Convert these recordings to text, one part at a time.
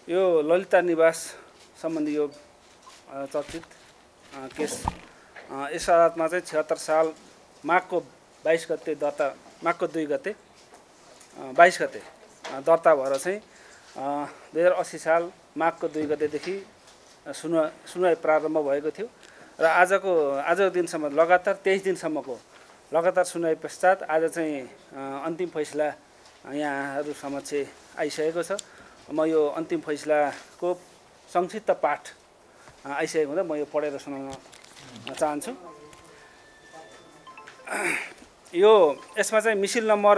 यो ललिता निवास सम्बन्धी यो चर्चित केस यस अदालतमा चाहिँ 76 साल माघको 22 गते दर्ता माघको 2 गते 22 गते दर्ता भएर चाहिँ 2080 साल माघको 2 गतेदेखि सुनवाई प्रारम्भ भएको थियो र आजको दिनसम्म लगातार 23 दिनसम्मको लगातार सुनवाई पश्चात आज चाहिँ अन्तिम फैसला यहाँहरू समक्ष आइसकेको छ। म यो अन्तिम फैसलाको संक्षिप्त पाठ आइसकेको हुँदा म यो पढेर सुनाउन चाहन्छु। यसमा चाहिँ मिसिल नम्बर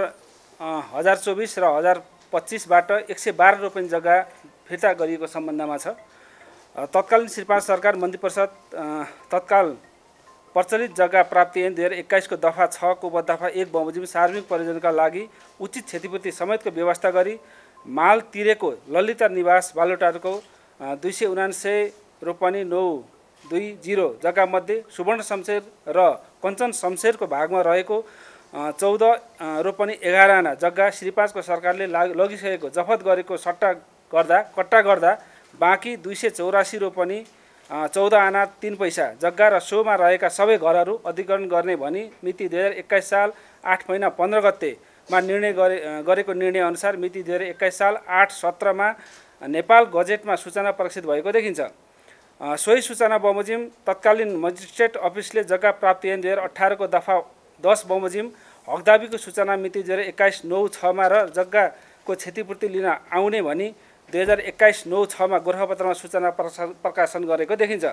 1024 र 1025 बाट 112 रोपनी जग्गा फिर्ता गरिएको सम्बन्धमा छ। तत्कालीन श्री 5 सरकार मन्त्री परिषद तत्काल प्रचलित जग्गा प्राप्ति ऐन 2021 को दफा 6 को उपदफा 1 बमोजिम सार्वजनिक प्रयोजनका लागि उचित क्षतिपूर्ति समेतको व्यवस्था गरी माल तिरेको ललिता निवास बालुटारको 279 रोपनी 920 जग्गा मध्ये सुवर्ण शमशेर र कञ्चन शमशेरको भागमा रहेको 14 रोपनी 11 आना जग्गा श्री 5 को सरकारले लगिसकेको जफत गरेको कट्टा गर्दा बाँकी 284 रोपनी 14 आना 3 पैसा जग्गा र सोमा रहेका सबै घरहरू अधिग्रहण गर्ने भनी मिति 2021 साल 8 महिना 15 गतेमा निर्णय गरेको निर्णय अनुसार मिति 2021 साल 8/17 मा नेपाल गजेटमा सूचना प्रकाशित भएको देखिन्छ। सोही सूचना बमोजिम तत्कालीन मजिस्ट्रेट अफिसले जग्गा प्राप्ति ऐन 2018 को दफा 10 बमोजिम हकदाबीको सूचना मिति 2021-9/6 मा र जग्गाको क्षतिपूर्ति लिन आउने भनी 2021-9/6 मा गोरखापत्रमा सूचना प्रकाशन गरेको देखिन्छ।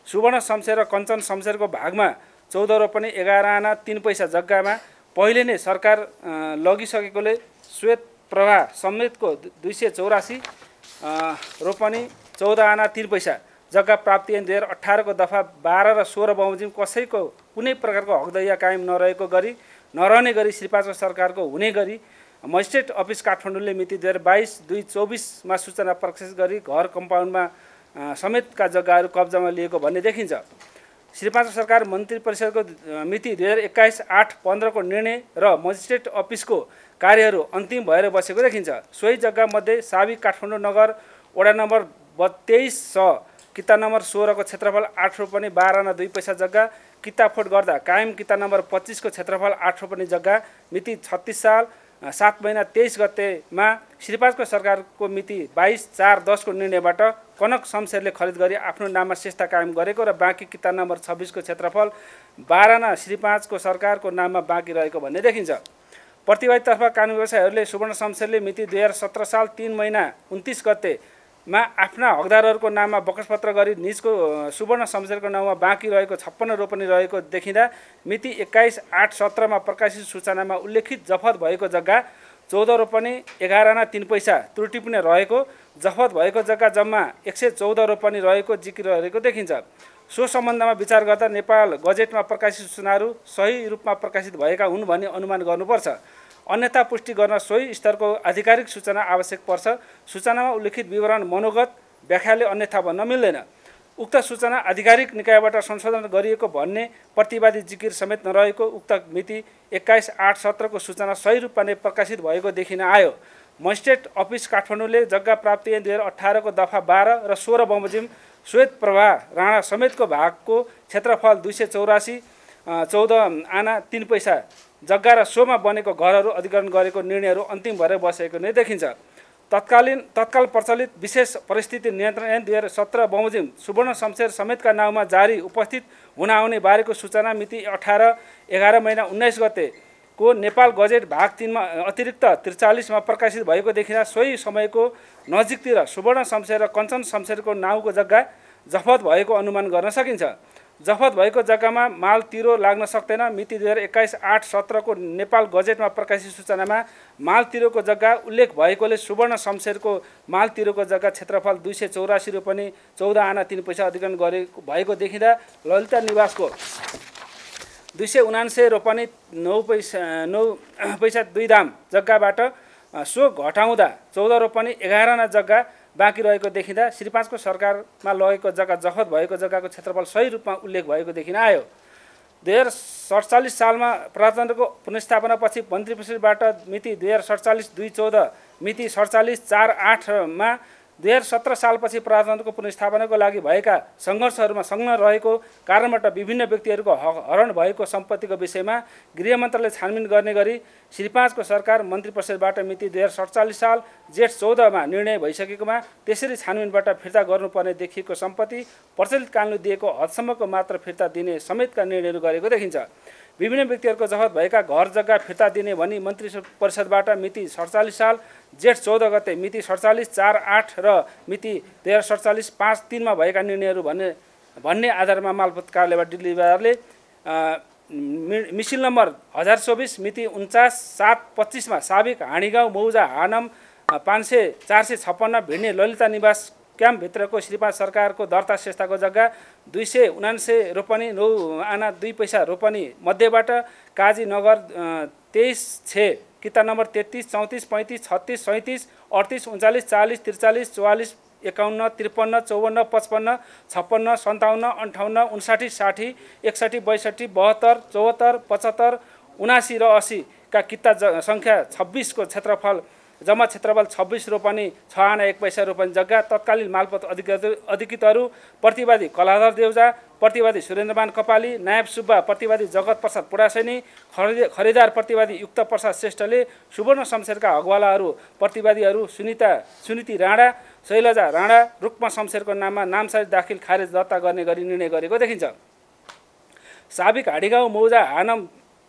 सुवर्ण शमशेर र कञ्चन शमशेरको भागमा 14 रोपनी 11 आना 3 पैसा जग्गामा पहिले नै सरकार लगिसकेकोले श्वेत प्रभा समेतको 284 रोपनी 14 आना 3 पैसा जग्गा प्राप्ति ऐन 2018 को दफा 12 र 16 बमोजिम कसैको कुनै प्रकारको हकदैया कायम नरहने गरी श्री 5 सरकारको हुने गरी मजिस्ट्रेट अफिस काठमाडौँले मिति 22/2/24 मा सूचना प्रकाशित गरी घर कम्पाउन्डमा समेतका जग्गाहरू कब्जामा लिएको भन्ने देखिन्छ। श्री 5 सरकार मन्त्री परिषदको मिति 2021-8/15 को निर्णय र मजिस्ट्रेट अफिसको कार्यहरू अन्तिम भएर बसेको देखिन्छ। सोही जग्गा मध्ये साबिक काठमाडौँ नगर वडा नम्बर 23 किता नम्बर 16 को क्षेत्रफल 8 रोपनी 12 आना 2 पैसा जग्गा किताफोट गर्दा कायम किता नम्बर 25 को क्षेत्रफल 8 रोपनी जग्गा मिति 36 साल 7 महिना 23 गतेमा श्री 5 को सरकारको मिति 22/4/10 को निर्णयबाट कनक शमशेरले खरिद गरी आफ्नो नाममा सेस्ता कायम गरेको र बाँकी किता नम्बर 26 को क्षेत्रफल 12 आना श्री 5 को सरकारको नाममा बाँकी रहेको भन्ने देखिन्छ। प्रतिवादीतर्फ कानुनी व्यवसायीहरूले सुवर्ण शमशेरले मिति 2017 साल 3 महिना 29 गतेमा आफ्ना हकदारहरूको नाममा बकसपत्र गरी निजको सुवर्ण शमशेरको नाममा बाँकी रहेको 56 रोपनी रहेको देखिँदा मिति 21/8/17 मा प्रकाशित सूचनामा उल्लेखित जफत भएको जग्गा 14 रोपनी 11 आना 3 पैसा त्रुटि पनि रहेको जफत भएको जग्गा जम्मा 114 रोपनी रहेको जिकिर रहेको देखिन्छ। सो सम्बन्धमा विचार गर्दा नेपाल गजेटमा प्रकाशित सूचनाहरू सही रूपमा प्रकाशित भएका हुन् भन्ने अनुमान गर्नुपर्छ। अन्यथा पुष्टि गर्न सोही स्तरको आधिकारिक सूचना आवश्यक पर्छ। सूचनामा उल्लेखित विवरण मनोगत व्याख्याले अन्यथा भन्न मिल्दैन। उक्त सूचना आधिकारिक निकायबाट संशोधन गरिएको भन्ने प्रतिवादी जिकिर समेत नरहेको उक्त मिति 21/8/17 को सूचना सही रूपमा नै प्रकाशित भएको देखिन आयो। मजिस्ट्रेट अफिस काठमाडौँले जग्गा प्राप्ति ऐन 2018 को दफा 12 र 16 बमोजिम श्वेत प्रभा राणा समेतको भागको क्षेत्रफल 284 14 आना 3 पैसा जग्गा र सोमा बनेको घरहरू अधिग्रहण गरेको निर्णयहरू अन्तिम भएर बसेको नै देखिन्छ। तत्काल प्रचलित विशेष परिस्थिति नियन्त्रण ऐन 2017 बमोजिम सुवर्ण शमशेर समेतका नाउँमा जारी उपस्थित हुन आउने बारेको सूचना मिति 18/11 महिना 19 गते को नेपाल गजेट भाग 3 मा अतिरिक्त 43 मा प्रकाशित भएको देखिँदा सोही समयको नजिकतिर सुवर्ण शमशेर र कञ्चन शमशेरको नाउँको जग्गा जफत भएको अनुमान गर्न सकिन्छ। जफत भएको जग्गामा माल तिरो लाग्न सक्दैन। मिति 2021-8/17 को नेपाल गजेटमा प्रकाशित सूचनामा माल तिरोको जग्गा उल्लेख भएकोले सुवर्ण शमशेरको माल तिरोको जग्गा क्षेत्रफल 284 रोपनी 14 आना 3 पैसा अधिग्रहण भएको देखिँदा ललिता निवासको 279 रोपनी 9 पैसा 2 दाम जग्गाबाट सो घटाउँदा 14 रोपनी 11 आना जग्गा बाँकी रहेको देखिँदा श्री 5 को सरकारमा लगेको जग्गा जफत भएको जग्गाको क्षेत्रफल सही रूपमा उल्लेख भएको देखिन आयो। 2047 सालमा प्रजातन्त्रको पुनर्स्थापनापछि मन्त्री परिषदबाट मिति 2047-2/14 मिति 47-4/8 मा 2017 सालपछि प्रजातन्त्रको पुनर्स्थापनाको लागि भएका सङ्घर्षहरूमा संलग्न रहेको कारणबाट विभिन्न व्यक्तिहरूको हरण भएको सम्पत्तिको विषयमा गृह मन्त्रालयले छानबिन गर्ने गरी श्री 5 को सरकार मन्त्री परिषदबाट मिति 2047 साल जेठ 14 मा निर्णय भइसकेकोमा त्यसरी छानबिनबाट फिर्ता गर्नुपर्ने देखिएको सम्पत्ति प्रचलित कानुनले दिएको हदसम्मको मात्र फिर्ता दिने समेतका निर्णयहरू गरेको देखिन्छ। विभिन्न व्यक्तिहरूको जफत भएका घर जग्गा फिर्ता दिने भनी मन्त्री परिषदबाट मिति 47 साल जेठ 14 गते मिति 47/4/8 र मिति 2047/5/3 मा भएका निर्णयहरू भन्ने आधारमा मालपोत कार्यालयबाट दिल्ली विभागले मिसिल नम्बर 1024 मिति 49/7/25 मा साबिक हाँडीगाउँ मौजा हानम 456 भिड्ने ललिता निवास क्याम्प भित्रको श्री 5 सरकारको दर्ता संस्थाको जग्गा 279 रोपनी 9 आना 2 पैसा रोपनी मध्येबाट काजी नगर 23/6 किता नम्बर 33 34 35 36 37 38 39 40 43 44 51 53 54 55 56 57 58 59 60 61 62 72 74 75 79 र 80 का किता सङ्ख्या 26 को क्षेत्रफल जम्मा क्षेत्रफल 26 रोपनी 6 आना 1 पैसा रोपनी जग्गा तत्कालीन मालपोत अधिकृतहरू प्रतिवादी कलाधर देउजा, प्रतिवादी सुरेन्द्रमान कपाली, नायब सुब्बा, प्रतिवादी जगत प्रसाद पुडासैनी, खरिदार प्रतिवादी युक्त प्रसाद श्रेष्ठले सुवर्ण शमशेरका हकवालाहरू प्रतिवादीहरू सुनीति राणा, शैलजा राणा, रुक्मा शमशेरको नाममा नामसारी दाखिल खारेज दर्ता गर्ने गरी निर्णय गरेको देखिन्छ। साबिक हाँडीगाउँ मौजा हानम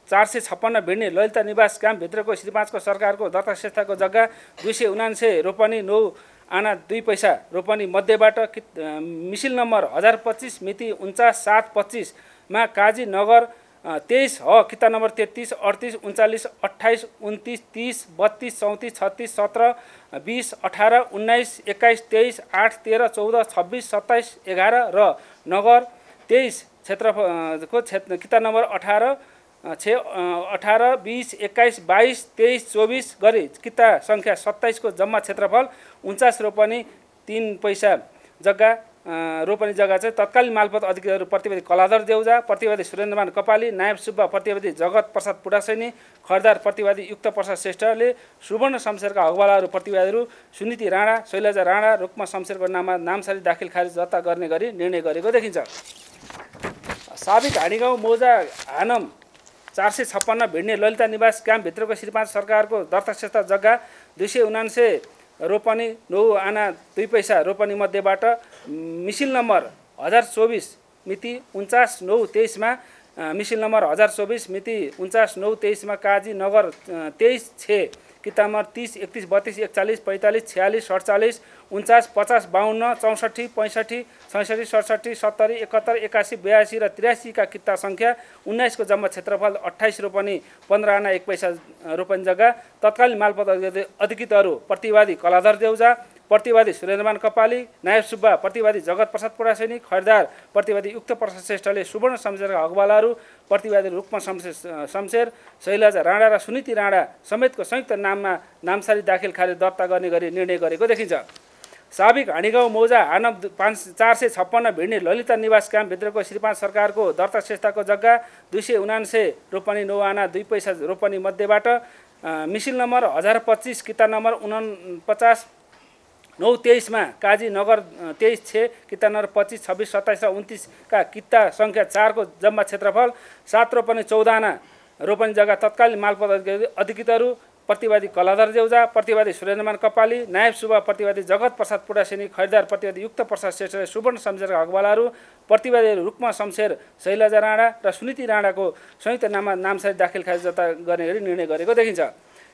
456 भिड्ने ललिता निवास क्याम्प भित्रको श्री 5 को सरकारको दर्ता संस्थाको जग्गा 279 रोपनी 9 आना 2 पैसा रोपनी मध्येबाट मिसिल नम्बर 1025 मिति 49/7/25 मा काजी नगर 23 ह किता नम्बर 33 38 39 28 29 30 32 34 36 17 20 18 19 21 23 8 13 14 26 27 11 र नगर 23 क्षेत्रको किता नम्बर 18 18 20 21 22 23 24 गरी किता सङ्ख्या 27 को जम्मा क्षेत्रफल 49 रोपनी 3 पैसा जग्गा रोपनी जग्गा चाहिँ तत्कालीन मालपोत अधिकारीहरू प्रतिवादी कलाधर देउजा, प्रतिवादी सुरेन्द्रमान कपाली, नायब सुब्बा, प्रतिवादी जगत प्रसाद पुडासैनी, खरिदार प्रतिवादी युक्त प्रसाद श्रेष्ठले सुवर्ण शमशेरका हकवालाहरू प्रतिवादीहरू सुनीति राणा, शैलजा राणा, रुक्मा शमशेरको नाममा नामसारी दाखिल खारिज दर्ता गर्ने गरी निर्णय गरेको देखिन्छ। साबिक हाँडीगाउँ मौजा हानम 456 भिड्ने ललिता निवास क्याम्प भित्रको श्री 5 सरकारको दर्ता संस्था जग्गा 279 रोपनी 9 आना 2 पैसा रोपनी मध्येबाट मिसिल नम्बर 1024 मिति 49/9/23 मा मिसिल नम्बर 1024 मिति 49/9/23 मा काजी नगर 23/6 किता नम्बर 30 31 32 41 45 46 47 49 50 52 64 65 66 67 70 71 81 82 र 83 का किता सङ्ख्या 19 को जम्मा क्षेत्रफल 28 रोपनी 15 आना 1 पैसा रोपनी जग्गा तत्कालीन मालपोत अधिकृतहरू प्रतिवादी कलाधर देउजा, प्रतिवादी सुरेन्द्रमान कपाली, नायब सुब्बा, प्रतिवादी जगत प्रसाद पुडासैनी, खरिदार प्रतिवादी युक्त प्रसाद श्रेष्ठले सुवर्ण शमशेरका हकवालाहरू प्रतिवादी रुक्मा शमशेर, शैलजा राणा र सुनीति राणा समेतको संयुक्त नाममा नामसारी दाखिल खारिज दर्ता गर्ने गरी निर्णय गरेको देखिन्छ। साबिक हाँडीगाउँ मौजा हानम 456 भिड्ने ललिता निवास क्याम्प भित्रको श्री 5 सरकारको दर्ता संस्थाको जग्गा 279 रोपनी 9 आना 2 पैसा रोपनी मध्येबाट मिसिल नम्बर 1025 किता नम्बर 49/9/23 मा काजी नगर 23/6 किता नम्बर 25 26 27 र 29 का किता सङ्ख्या 4 को जम्मा क्षेत्रफल 7 रोपनी 14 आना रोपनी जग्गा तत्कालीन मालपोत अधिकृतहरू प्रतिवादी कलाधर देउजा, प्रतिवादी सुरेन्द्रमान कपाली, नायब सुब्बा, प्रतिवादी जगत प्रसाद पुडासैनी, खरिदार प्रतिवादी युक्त प्रसाद श्रेष्ठले सुवर्ण शमशेरका हकवालाहरू प्रतिवादीहरू रुक्मा शमशेर, शैलजा राणा र सुनीति राणाको संयुक्त नाममा नामसारी दाखिल खारिज दर्ता गर्ने गरी निर्णय गरेको देखिन्छ।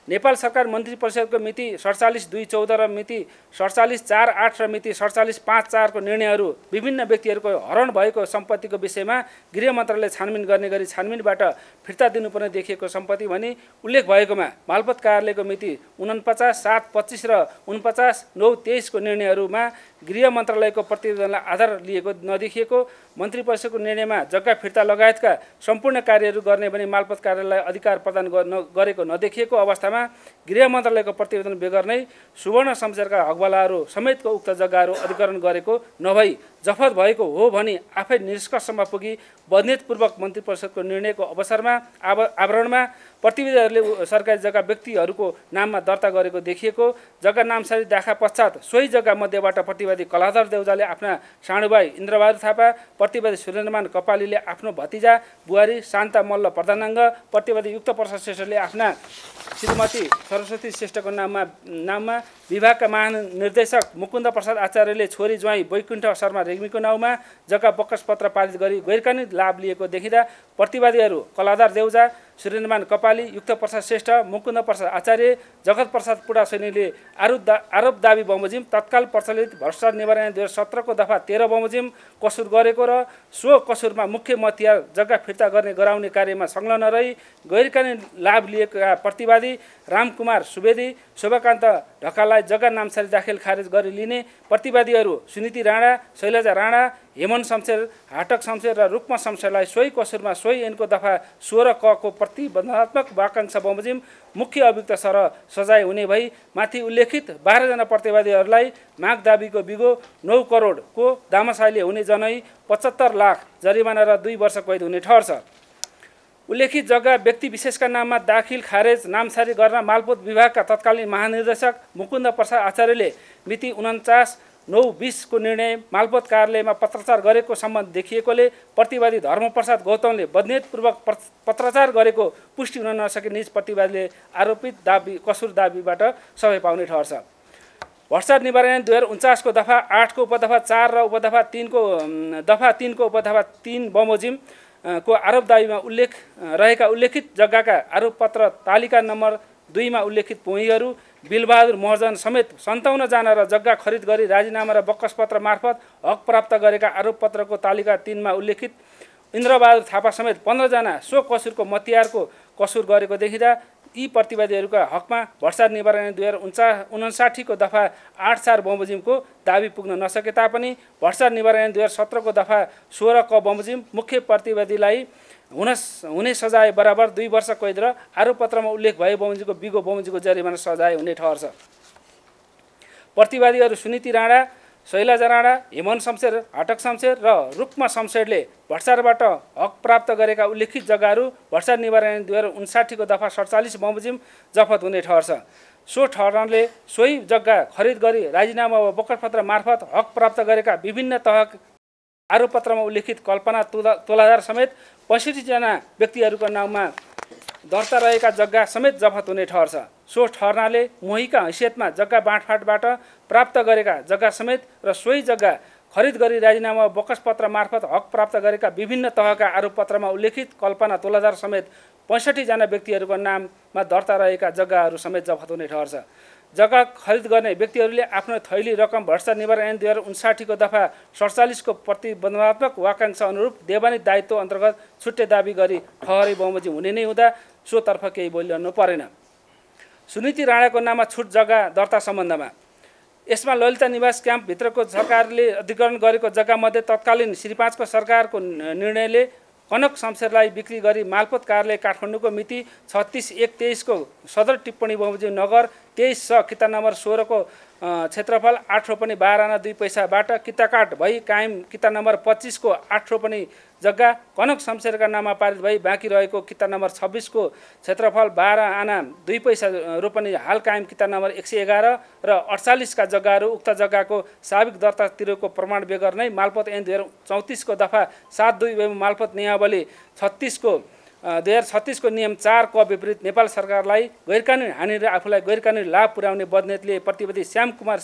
नेपाल सरकार मन्त्री परिषदको मिति 47/2/14 र मिति 47/4/8 र मिति 47/5/4 को निर्णयहरू विभिन्न व्यक्तिहरूको हरण भएको सम्पत्तिको विषयमा गृह मन्त्रालयले छानबिन गर्ने गरी छानबिनबाट फिर्ता दिनुपर्ने देखिएको सम्पत्ति भनी उल्लेख भएकोमा मालपोत कार्यालयको मिति 49/7/25 र 49/9/23 को निर्णयहरूमा गृह मन्त्रालयको प्रतिवेदनलाई आधार लिएको नदेखिएको, मन्त्री परिषदको निर्णयमा जग्गा फिर्ता लगायतका सम्पूर्ण कार्यहरू गर्ने भनी मालपोत कार्यालयलाई अधिकार प्रदान गरेको नदेखिएको अवस्थामा गृह मन्त्रालयको प्रतिवेदन बेगर नै सुवर्ण शमशेरका हकवालाहरू समेतको उक्त जग्गाहरू अधिग्रहण गरेको नभई जफत भएको हो भनी आफै निष्कर्षमा पुगी बदनीयतपूर्वक मन्त्री परिषदको निर्णयको अवसरमा आवरणमा प्रतिवेदीहरूले सरकारी जग्गा व्यक्तिहरूको नाममा दर्ता गरेको देखिएको। जग्गा नामसारी दाखा पश्चात सोही जग्गा मध्येबाट प्रतिवादी कलाधर देउजाले आफ्ना सानुभाइ इन्द्रबहादुर थापा, प्रतिवादी सूर्यमान कपालीले आफ्नो भतिजा बुहारी शान्ता मल्ल प्रधानाङ्ग, प्रतिवादी युक्त प्रसाद श्रेष्ठले आफ्ना श्रीमती सरस्वती श्रेष्ठको नाममा, विभागका महानिर्देशक मुकुन्द प्रसाद आचार्यले छोरी ज्वाइँ वैकुण्ठ शर्मा रेग्मीको नाउँमा जग्गा बक्कस पत्र पारित गरी गैरकानुनी लाभ लिएको देखिँदा प्रतिवादीहरू कलाधर देउजा, सूर्यमान कपाली, युक्त प्रसाद श्रेष्ठ, मुकुन्द प्रसाद आचार्य, जगत प्रसाद पुडा सैनीले आरोप दाबी बमोजिम तत्काल प्रचलित भ्रष्टाचार निवारण 2017 को दफा 13 बमोजिम कसुर गरेको र सो कसुरमा मुख्य मतियार जग्गा फिर्ता गर्ने गराउने कार्यमा संलग्न रही गैरकानुनी लाभ लिएका प्रतिवादी रामकुमार सुवेदी, शोभाकान्त ढकाललाई जग्गा नामसारी दाखिल खारेज गरी लिने, प्रतिवादीहरू सुनीति राणा, शैलजा राणा, हेमन शमशेर, हाटक शमशेर र रुक्मा शमशेरलाई सोही कसुरमा सोही ऐनको दफा 16 क को प्रतिबन्धात्मक वाकांक्षा बमोजिम मुख्य अभियुक्त सर सजाय हुने भई माथि उल्लेखित 12 जना प्रतिवादीहरूलाई माग दाबीको बिगो 9 करोडको दामासाइले हुने जनै 75 लाख जरिमाना र 2 वर्ष कैद हुने ठहर छ। उल्लेखित जग्गा व्यक्ति विशेषका नाममा दाखिल खारेज नामसारी गर्न मालपोत विभागका तत्कालीन महानिर्देशक मुकुन्द प्रसाद आचार्यले मिति 49/9/20 को निर्णय मालपोत कार्यालयमा पत्राचार गरेको सम्बन्ध देखिएकोले प्रतिवादी धर्मप्रसाद गौतमले बदनियतपूर्वक पत्राचार गरेको पुष्टि हुन नसके निज प्रतिवादीले आरोपित कसुर दाबीबाट सबै पाउने ठहर छ। भ्रष्टाचार निवारण 2049 को दफा 8 को उपदफा 4 र उपदफा 3 को दफा 3 को उपदफा 3 बमोजिम को आरोप दाबीमा रहेका उल्लेखित जग्गाका आरोपपत्र तालिका नम्बर 2 मा उल्लेखित पोइहरू बिलबहादुर महर्जन समेत 57 जना र जग्गा खरिद गरी राजीनामा र बक्कस पत्र मार्फत हक प्राप्त गरेका आरोपपत्रको तालिका 3 मा उल्लेखित इन्द्रबहादुर थापा समेत 15 जना सो कसुरको मतियारको कसुर गरेको देखिँदा यी प्रतिवादीहरूका हकमा भ्रष्टाचार निवारण 2059 को दफा 8/4 बमोजिमको दाबी पुग्न नसके तापनि भ्रष्टाचार निवारण 2017 को दफा 16 क बमोजिम मुख्य प्रतिवादीलाई हुने सजाय बराबर 2 वर्ष कैद र आरोपपत्रमा उल्लेख भए बमोजिमको बिगो बमोजिमको जरिमाना सजाय हुने ठहर छ। प्रतिवादीहरू सुनीति राणा, शैलजा राणा, हेमन शमशेर, हाटक शमशेर र रुक्मा शमशेरले भ्रष्टाचारबाट हक प्राप्त गरेका उल्लेखित जग्गाहरू भ्रष्टाचार निवारण 2059 को दफा 47 बमोजिम जफत हुने ठहर छ। सो ठहरले सोही जग्गा खरिद गरी राजीनामा वा बक्कस पत्र मार्फत हक प्राप्त गरेका विभिन्न तह आरोपपत्रमा उल्लेखित कल्पना तोलादार समेत 65 जना व्यक्तिहरूको नाममा दर्ता रहेका जग्गा समेत जफत हुने ठहर छ। सो ठहरले मोहीका हैसियतमा जग्गा बाँडफाँडबाट प्राप्त गरेका जग्गा समेत र सोही जग्गा खरिद गरी राजीनामा बक्कस पत्र मार्फत हक प्राप्त गरेका विभिन्न तहका आरोपपत्रमा उल्लेखित कल्पना तोलादार समेत 65 जना व्यक्तिहरूको नाममा दर्ता रहेका जग्गाहरू समेत जफत हुने ठहर छ। जग्गा खरिद गर्ने व्यक्तिहरूले आफ्नो थैली रकम भ्रष्टाचार निवारण 2059 को दफा 47 को प्रतिबन्धात्मक वाकांक्षा अनुरूप देवानी दायित्व अन्तर्गत छुट्टै दाबी गरी ठहरै बमोजिम हुने नै हुँदा सोतर्फ केही बोलिरहनु परेन। सुनीति राणाको नाममा छुट जग्गा दर्ता सम्बन्धमा यसमा ललिता निवास क्याम्पभित्रको सरकारले अधिग्रहण गरेको जग्गामध्ये तत्कालीन श्री 5 को सरकारको निर्णयले कनक शमशेरलाई बिक्री गरी मालपोत कार्यालय काठमाडौँको मिति 36/1/23 को सदर टिप्पणी बमोजिम नगर 23 किता नम्बर 16 को क्षेत्रफल 8 रोपनी 12 आना 2 पैसाबाट किताकाट भई कायम किता नम्बर 25 को 8 रोपनी जग्गा कनक शमशेरका नाममा पारित भई बाँकी रहेको किता नम्बर 26 को क्षेत्रफल 12 आना 2 पैसा रोपनी हाल कायम किता नम्बर 111 र 48 का जग्गाहरू उक्त जग्गाको साबिक दर्तातिरको प्रमाण बेगर नै मालपोत ऐन 2034 को दफा 7/2 मालपोत नियमावली 2036 को नियम 4 क विपरीत नेपाल सरकारलाई गैरकानुनी हानि र आफूलाई गैरकानुनी लाभ पुर्याउने बदनियतले प्रतिवादी श्याम कुमार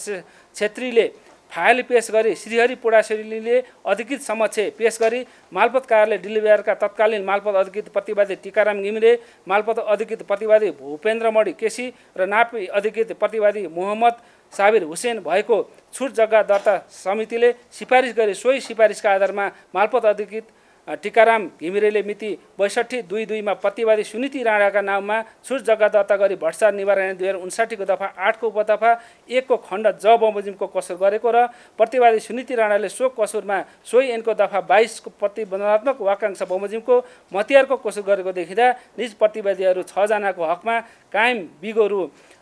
छेत्रीले फाइल पेश गरी श्रीहरि पुडासेलीले अधिकृत समक्ष पेश गरी मालपोत कार्यालय डिलिभरका तत्कालीन मालपोत अधिकृत प्रतिवादी टीकाराम घिमिरे, मालपोत अधिकृत प्रतिवादी भूपेन्द्र मणि केसी र नापी अधिकृत प्रतिवादी मोहम्मद साबिर हुसेन भएको छुट जग्गा दर्ता समितिले सिफारिस गरी सोही सिफारिसका आधारमा मालपोत अधिकृत टीकाराम घिमिरेले मिति 62/2 मा प्रतिवादी सुनीति राणाका नाममा छुट जग्गा दर्ता गरी भ्रष्टाचार निवारण 2059 को दफा 8 को उपदफा 1 को खण्ड ज बमोजिमको कसुर गरेको र प्रतिवादी सुनीति राणाले सो कसुरमा सोही ऐनको दफा 22 को प्रतिबन्धात्मक वाकांक्षा बमोजिमको मतियारको कसुर गरेको देखिँदा निज प्रतिवादीहरू 6 जनाको हकमा कायम बिगो रु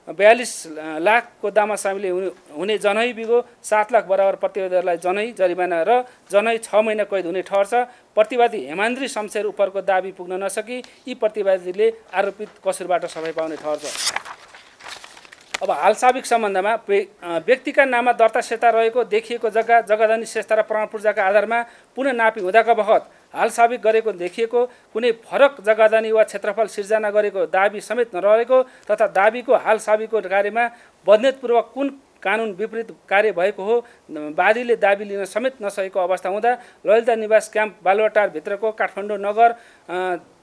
42 लाखको दाममा सामेल हुने जनही बिगो 7 लाख बराबर प्रतिवादीहरूलाई जनही जरिमाना र जनही 6 महिना कैद हुने ठहर छ। प्रतिवादी हेमान्द्री शमशेर उपरको दाबी पुग्न नसकी यी प्रतिवादीले आरोपित कसुरबाट सफाई पाउने ठहर छ। अब हालसाबिक सम्बन्धमा व्यक्तिका नाममा दर्ता सेता रहेको देखिएको जग्गा जग्गाधनी सेस्ता र प्रमाणपूर्जाका आधारमा पुनः नापी हुँदाका बखत हालसाबिक गरेको देखिएको कुनै फरक जग्गाधनी वा क्षेत्रफल सिर्जना गरेको दाबी समेत नरहेको तथा दाबीको हालसाबिकको कार्यमा बदनियतपूर्वक कुन कानुन विपरीत कार्य भएको हो वादीले दाबी लिन समेत नसकेको अवस्था हुँदा ललिता निवास क्याम्प बालुवाटार भित्रको काठमाडौँ नगर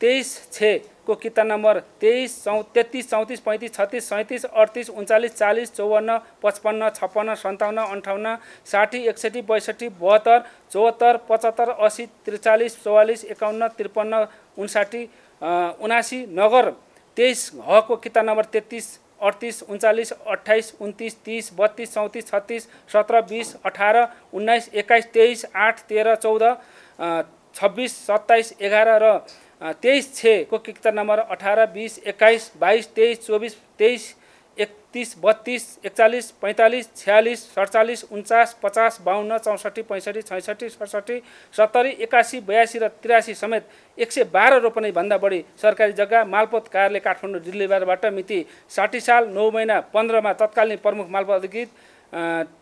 23/6 को किता नम्बर 23, 33, 34, 35, 36, 37, 38, 39, 40, 54, 55, 56, 57, 58, 60, 61, 62, 72, 74, 75, 80, 43, 44, 51, 53, 59, 79 नगर 23 हको किता नम्बर 33, 38, 39, 28, 29, 30, 32, 34, 36, 17, 20, 18, 19, 21, 23, 8, 13, 14, 26, 27, 11 र 23/6 को किता नम्बर 18, 20, 21, 22, 23, 24, 23, 31, 32, 41, 45, 46, 47, 49, 50, 52, 64, 65, 66, 67, 70, 81, 82 र 83 समेत 112 रोपनी भन्दा बढी सरकारी जग्गा मालपोत कार्यालय काठमाडौँ जिल्लाबाट मिति 60 साल 9 महिना 15 मा तत्कालीन प्रमुख मालपोत अधिकृत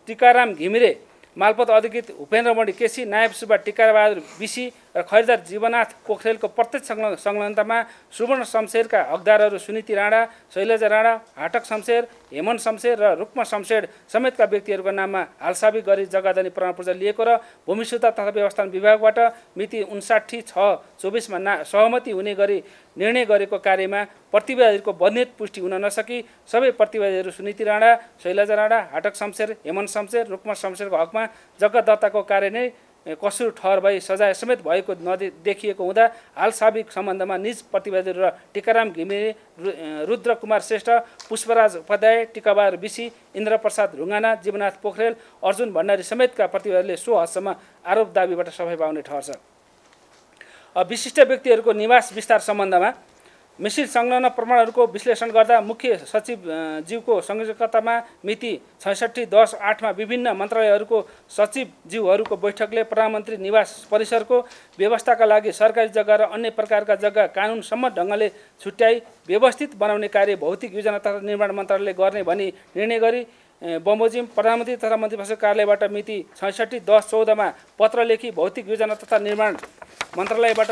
टिकाराम घिमिरे, मालपोत अधिकृत उपेन्द्रमणि केसी, नायब सुब्बा टिकाबहादुर बिसी र खरिदार जीवनाथ पोखरेलको प्रत्यक्ष संलग्नतामा सुवर्ण शमशेरका हकदारहरू सुनीति राणा, शैलजा राणा, हाटक शमशेर, हेमन शमशेर र रुक्मा शमशेर समेतका व्यक्तिहरूको नाममा हालसाबिक गरी जग्गाधनी प्रमाणपत्र लिएको र भूमि सुधार तथा व्यवस्थापन विभागबाट मिति 59/6/24 मा सहमति हुने गरी निर्णय गरेको कार्यमा प्रतिवादीहरूको बदनियत पुष्टि हुन नसकी सबै प्रतिवादीहरू सुनीति राणा, शैलजा राणा, हाटक शमशेर, हेमन शमशेर, रुक्मा शमशेरको हकमा जग्गा दर्ताको कार्य नै कसुर ठहर भई सजाय समेत भएको देखिएको हुँदा हालसाबिक सम्बन्धमा निज प्रतिवादीहरू र टिकाराम घिमिरे, रुद्र कुमार श्रेष्ठ, पुष्पराज उपाध्याय, टिकाबहादुर बिसी, इन्द्रप्रसाद ढुङ्गाना, जीवनाथ पोखरेल, अर्जुन भण्डारी समेतका प्रतिवादीले सो हदसम्म आरोप दाबीबाट सफाई पाउने ठहर छ। विशिष्ट व्यक्तिहरूको निवास विस्तार सम्बन्धमा मिसिल संलग्न प्रमाणहरूको विश्लेषण गर्दा मुख्य सचिवज्यूको संयोजकतामा मिति 66/10/8 मा विभिन्न मन्त्रालयहरूको सचिवज्यूहरूको बैठकले प्रधानमन्त्री निवास परिसरको व्यवस्थाका लागि सरकारी जग्गा र अन्य प्रकारका जग्गा कानुनसम्मत ढङ्गले छुट्याई व्यवस्थित बनाउने कार्य भौतिक योजना तथा निर्माण मन्त्रालयले गर्ने भनी निर्णय गरी बमोजिम प्रधानमन्त्री तथा मन्त्री परिषद कार्यालयबाट मिति 66/10/14 मा पत्र लेखी भौतिक योजना तथा निर्माण मन्त्रालयबाट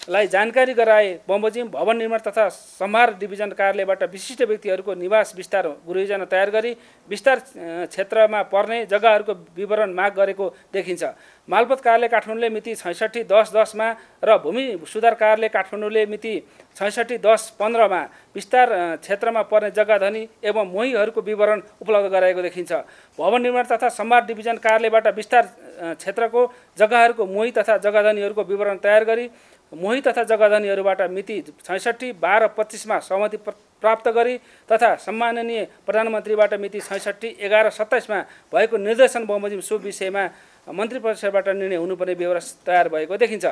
लाई जानकारी गराए। बमोजिम भवन निर्माण तथा सम्भार डिभिजन कार्यालयबाट विशिष्ट व्यक्तिहरूको निवास विस्तार गृहयोजना तयार गरी विस्तार क्षेत्रमा पर्ने जग्गाहरूको विवरण माग गरेको देखिन्छ। मालपोत कार्यालय काठमाडौँले मिति 66/10/10 मा र भूमि सुधार कार्यालय काठमाडौँले मिति 66/10/15 मा विस्तार क्षेत्रमा पर्ने जग्गाधनी एवं मोहीहरूको विवरण उपलब्ध गराएको देखिन्छ। भवन निर्माण तथा सम्भार डिभिजन कार्यालयबाट विस्तार क्षेत्रको जग्गाहरूको मोही तथा जग्गाधनीहरूको विवरण तयार गरी मोही तथा जग्गाधनीहरूबाट मिति 66/12/25 मा सहमति प्राप्त गरी तथा सम्माननीय प्रधानमन्त्रीबाट मिति 66/11/27 मा भएको निर्देशन बमोजिम सो विषयमा मन्त्री परिषदबाट निर्णय हुनुपर्ने व्यवस्था तयार भएको देखिन्छ।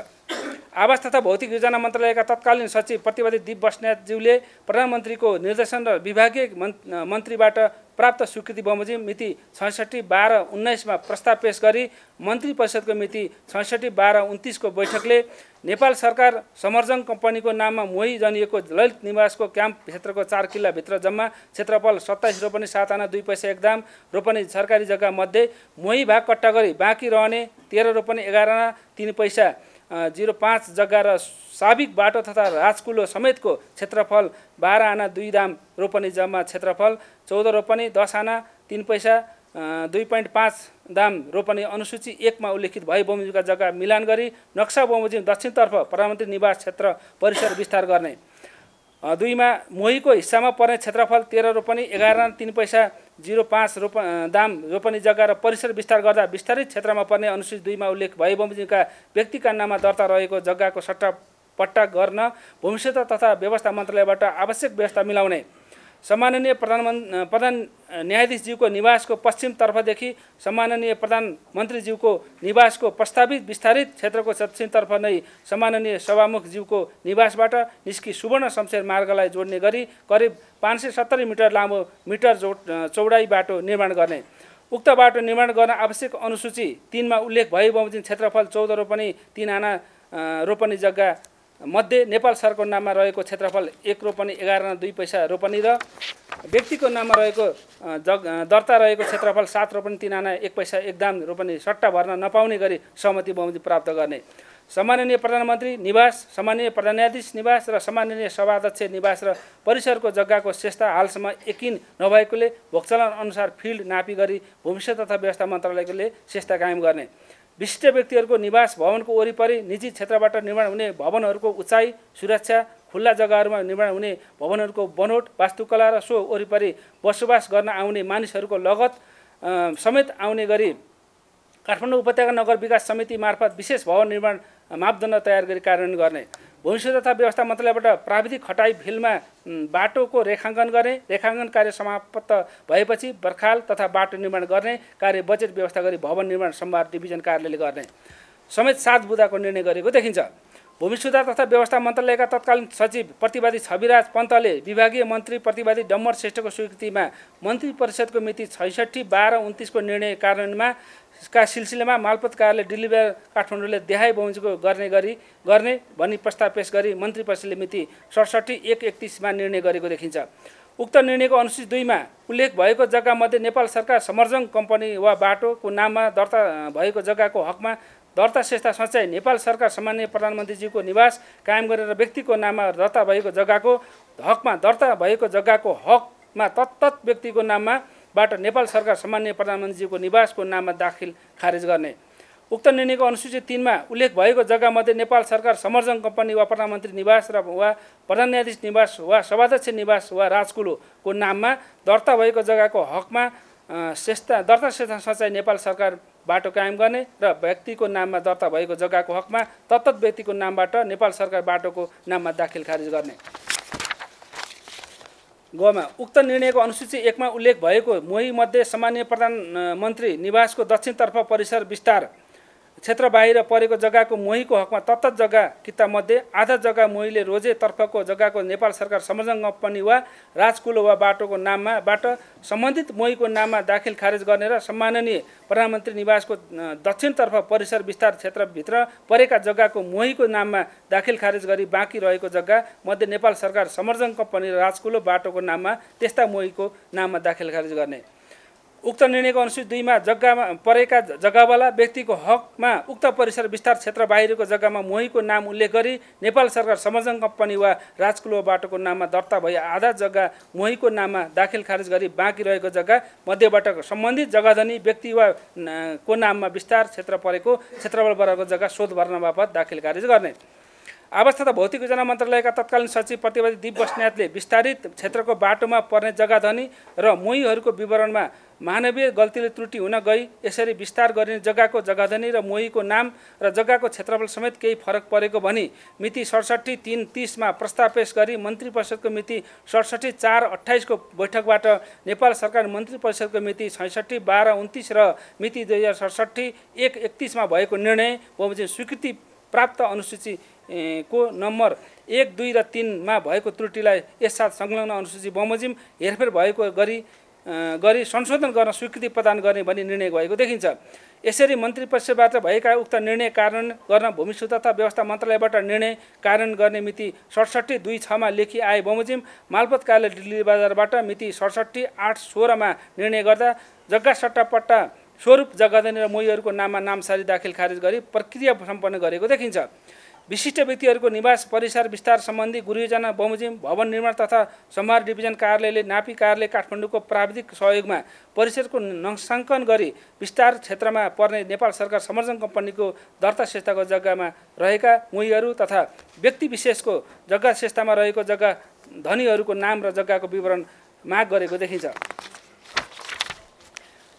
आवास तथा भौतिक योजना मन्त्रालयका तत्कालीन सचिव प्रतिवादी दीप बस्नेतज्यूले प्रधानमन्त्रीको निर्देशन र विभागीय मन्त्रीबाट प्राप्त स्वीकृति बमोजिम मिति 66/12/19 मा प्रस्ताव पेश गरी मन्त्री परिषदको मिति 66/12/29 को बैठकले नेपाल सरकार समर्जङ कम्पनीको नाममा मोही जनिएको ललित निवासको क्याम्प क्षेत्रको 4 किल्लाभित्र जम्मा क्षेत्रफल 27 रोपनी 7 आना 2 पैसा 1 दाम रोपनी सरकारी जग्गा मध्ये मोही भाग कट्टा गरी बाँकी रहने 13 रोपनी 11 आना 3 पैसा 05 जग्गा र साबिक बाटो तथा राजकुलो समेतको क्षेत्रफल 12 आना 2 दाम रोपनी जम्मा क्षेत्रफल 14 रोपनी 10 आना 3 पैसा 2.5 दाम रोपनी अनुसूची 1 मा उल्लेखित भई बमोजिमका जग्गा मिलान गरी नक्सा बमोजिम दक्षिणतर्फ प्रधानमन्त्री निवास क्षेत्र परिसर विस्तार गर्ने। 2 मा मोहीको हिस्सामा पर्ने क्षेत्रफल 13 रोपनी 11 आना 3 पैसा 05 दाम रोपनी जग्गा र परिसर विस्तार गर्दा विस्तारित क्षेत्रमा पर्ने अनुसूची 2 मा उल्लेख भई बमोजिमका व्यक्तिका नाममा दर्ता रहेको जग्गाको सट्टा पट्टा गर्न भूमि सुधार तथा व्यवस्था मन्त्रालयबाट आवश्यक व्यवस्था मिलाउने। सम्माननीय प्रधान न्यायाधीशज्यूको निवासको पश्चिमतर्फदेखि सम्माननीय प्रधानमन्त्रीज्यूको निवासको प्रस्तावित विस्तारित क्षेत्रको दक्षिणतर्फ नै सम्माननीय सभामुखज्यूको निवासबाट निस्की सुवर्ण शमशेर मार्गलाई जोड्ने गरी करिब 570 मिटर लामो चौडाइ बाटो निर्माण गर्ने। उक्त बाटो निर्माण गर्न आवश्यक अनुसूची 3 मा उल्लेख भए बमोजिम क्षेत्रफल 14 रोपनी 3 आना रोपनी जग्गा मध्ये नेपाल सरकारको नाममा रहेको क्षेत्रफल 1 रोपनी 11 आना 2 पैसा रोपनी र व्यक्तिको नाममा रहेको दर्ता रहेको क्षेत्रफल 7 रोपनी 3 आना 1 पैसा 1 दाम रोपनी सट्टा भर्न नपाउने गरी सहमति बमोजिम प्राप्त गर्ने। सम्माननीय प्रधानमन्त्री निवास, सम्माननीय प्रधान न्यायाधीश निवास र सम्माननीय सभाध्यक्ष निवास र परिसरको जग्गाको शेषता हालसम्म यकिन नभएकोले भोगचलन अनुसार फिल्ड नापी गरी भूमिस्व तथा व्यवस्था मन्त्रालयले शेषता कायम गर्ने। विशिष्ट व्यक्तिहरूको निवास भवनको वरिपरि निजी क्षेत्रबाट निर्माण हुने भवनहरूको उचाइ, सुरक्षा, खुल्ला जग्गाहरूमा निर्माण हुने भवनहरूको बनोट, वास्तुकला र सो वरिपरि बसोबास गर्न आउने मानिसहरूको लगत समेत आउने गरी काठमाडौँ उपत्यका नगर विकास समिति मार्फत विशेष भवन निर्माण मापदण्ड तयार गरी कार्यान्वयन गर्ने। भूमिस्व तथा व्यवस्था मन्त्रालयबाट प्राविधिक खटाई फिल्डमा बाटोको रेखाङ्कन गर्ने। रेखाङ्कन कार्य समाप्त भएपछि बर्खाल तथा बाटो निर्माण गर्ने कार्य बजेट व्यवस्था गरी भवन निर्माण सम्भार डिभिजन कार्यालयले गर्ने समेत 7 बुँदाको निर्णय गरेको देखिन्छ। भूमि सुधार तथा व्यवस्था मन्त्रालयका तत्कालीन सचिव प्रतिवादी छविराज पन्तले विभागीय मन्त्री प्रतिवादी डम्बर श्रेष्ठको स्वीकृतिमा मन्त्री परिषदको मिति 66/12/29 को निर्णय कार्यान्वयनमा का सिलसिलामा मालपोत कार्यालय डिलिभर काठमाडौँले देहाय बमोजिमको गर्ने भनी प्रस्ताव पेश गरी मन्त्री परिषदले मिति 67/1/31 मा निर्णय गरेको देखिन्छ। उक्त निर्णयको अनुसूची 2 मा उल्लेख भएको जग्गामध्ये नेपाल सरकार समर्जङ कम्पनी वा बाटोको नाममा दर्ता भएको जग्गाको हकमा दर्ता शेषता सञ्चय नेपाल सरकार सम्माननीय प्रधानमन्त्रीज्यूको निवास कायम गरेर व्यक्तिको नाममा दर्ता भएको जग्गाको हकमा दर्ता भएको जग्गाको हकमा तत्त व्यक्तिको नाममा बाट नेपाल सरकार सम्माननीय प्रधानमन्त्रीज्यूको निवासको नाममा दाखिल खारेज गर्ने। उक्त निर्णयको अनुसूची 3 मा उल्लेख भएको जग्गामध्ये नेपाल सरकार समर्जङ कम्पनी वा प्रधानमन्त्री निवास वा प्रधान न्यायाधीश निवास वा सभाध्यक्ष निवास वा राजकुलोको नाममा दर्ता भएको जग्गाको हकमा दर्ता शेषता सञ्चय नेपाल सरकार बाटो कायम गर्ने र व्यक्तिको नाममा दर्ता भएको जग्गाको हकमा तत्त व्यक्तिको नामबाट नेपाल सरकार बाटोको नाममा दाखिल खारिज गर्ने। गमा उक्त निर्णयको अनुसूची 1 मा उल्लेख भएको मोही मध्ये सम्माननीय प्रधानमन्त्री निवासको दक्षिणतर्फ परिसर विस्तार क्षेत्र बाहिर परेको जग्गाको मोहीको हकमा तत्त जग्गा किता मध्ये आधा जग्गा मोहीले रोजे तर्फको जग्गाको नेपाल सरकार समर्जङ कम्पनी वा राजकुलो वा बाटोको नाममाबाट सम्बन्धित मोहीको नाममा दाखिल खारेज गर्ने र सम्माननीय प्रधानमन्त्री निवासको दक्षिणतर्फ परिसर विस्तार क्षेत्रभित्र परेका जग्गाको मोहीको नाममा दाखिल खारेज गरी बाँकी रहेको जग्गा मध्ये नेपाल सरकार समर्जङ कम्पनी र राजकुलो बाटोको नाममा त्यस्ता मोहीको नाममा दाखिल खारेज गर्ने। उक्त निर्णयको अनुसूची 2 मा जग्गामा परेका जग्गावाला व्यक्तिको हकमा उक्त परिसर विस्तार क्षेत्र बाहिरको जग्गामा मोहीको नाम उल्लेख गरी नेपाल सरकार समर्जङ कम्पनी वा राजकुलो बाटोको नाममा दर्ता भई आधा जग्गा मोहीको नाममा दाखिल खारेज गरी बाँकी रहेको जग्गा मध्येबाट सम्बन्धित जग्गाधनी व्यक्ति वा को नाममा विस्तार क्षेत्र परेको क्षेत्रफल बराबरको जग्गा शोध भर्न बापत दाखिल खारेज गर्ने। आवास तथा भौतिक योजना मन्त्रालयका तत्कालीन सचिव प्रतिवादी दीप बस्नेतले विस्तारित क्षेत्रको बाटोमा पर्ने जग्गाधनी र मोहीहरूको विवरणमा मानवीय गल्तीले त्रुटि हुन गई यसरी विस्तार गरिने जग्गाको जग्गाधनी र मोहीको नाम र जग्गाको क्षेत्रफल समेत केही फरक परेको भनी मिति 67/3/30 मा प्रस्ताव पेश गरी मन्त्री परिषदको मिति 67/4/28 को बैठकबाट नेपाल सरकार मन्त्री परिषदको मिति 66/12/29 र मिति 2067/1/31 मा भएको निर्णय बमोजिम स्वीकृति प्राप्त अनुसूची को नम्बर 1, 2 र 3 मा भएको त्रुटिलाई यससाथ संलग्न अनुसूची बमोजिम हेरफेर भएको गरी संशोधन गर्न स्वीकृति प्रदान गर्ने भनी निर्णय भएको देखिन्छ। यसरी मन्त्री परिषदबाट भएका उक्त निर्णय कार्यान्वयन गर्न भूमि सुधार तथा व्यवस्था मन्त्रालयबाट निर्णय कार्यान्वयन गर्ने मिति 67/2/6 मा लेखी आए बमोजिम मालपोत कार्यालय दिल्ली बजारबाट मिति 67/8/16 मा निर्णय गर्दा जग्गा सट्टापट्टा स्वरूप जग्गाधनी र मोहीहरूको नाममा नामसारी दाखिल खारिज गरी प्रक्रिया सम्पन्न गरेको देखिन्छ। विशिष्ट व्यक्तिहरूको निवास परिसर विस्तार सम्बन्धी गृहयोजना बमोजिम भवन निर्माण तथा सम्भार डिभिजन कार्यालयले नापी कार्यालय काठमाडौँको प्राविधिक सहयोगमा परिसरको नक्साङ्कन गरी विस्तार क्षेत्रमा पर्ने नेपाल सरकार समर्जङ कम्पनीको दर्ता शेषताको जग्गामा रहेका मोहीहरू तथा व्यक्ति विशेषको जग्गा शेषतामा रहेको जग्गा धनीहरूको नाम र जग्गाको विवरण माग गरेको देखिन्छ।